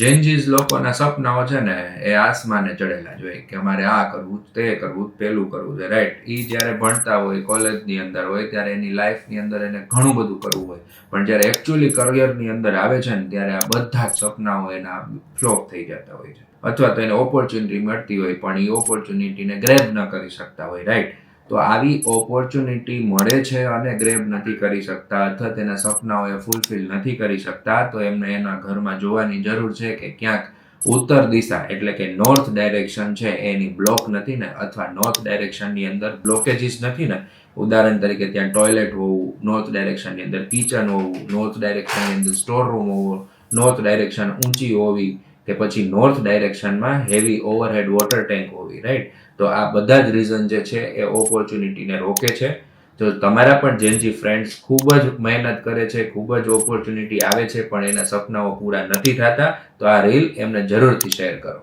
જેનજીસ લોકોના સપનાઓ છે ને એ આસમાને ચડેલા જ હોય કે અમારે આ કરવું તે કરવું પેલું કરવું છે, રાઈટ. એ જ્યારે ભણતા હોય કોલેજની અંદર હોય ત્યારે એની લાઈફની અંદર એને ઘણું બધું કરવું હોય, પણ જ્યારે એકચ્યુઅલી કરિયરની અંદર આવે છે ને ત્યારે આ બધા જ સપનાઓ એના ફ્લોપ થઈ જતા હોય છે, અથવા તો એને ઓપોર્ચ્યુનિટી મળતી હોય પણ એ ઓપોર્ચ્યુનિટીને ગ્રેબ ન કરી શકતા હોય, રાઈટ. તો આવી ઓપોર્ચ્યુનિટી મળે છે અને ગ્રેબ નથી કરી શકતા અથવા તેના સપનાઓ એ ફૂલફિલ નથી કરી શકતા, તો એમને એના ઘરમાં જોવાની જરૂર છે કે ક્યાંક ઉત્તર દિશા એટલે કે નોર્થ ડાયરેક્શન છે એની બ્લોક નથી ને, અથવા નોર્થ ડાયરેક્શનની અંદર બ્લોકેજીસ નથી ને. ઉદાહરણ તરીકે ત્યાં ટોયલેટ હોવું, નોર્થ ડાયરેક્શનની અંદર કિચન હોવું, નોર્થ ડાયરેક્શનની અંદર સ્ટોર રૂમ હોવો, નોર્થ ડાયરેક્શન ઊંચી હોવી, કે પછી નોર્થ ડાયરેક્શનમાં હેવી ઓવરહેડ વોટર ટેન્ક હોવી, રાઈટ. તો આ બધા જ રીઝન જે છે એ ઓપોર્ચ્યુનિટીને રોકે છે. તો તમારા પણ જેનજી ફ્રેન્ડ્સ ખૂબ જ મહેનત કરે છે, ખૂબ જ ઓપોર્ચ્યુનિટી આવે છે પણ એના સપનાઓ પૂરા નથી થતા, તો આ રીલ એમને જરૂરથી શેર કરો.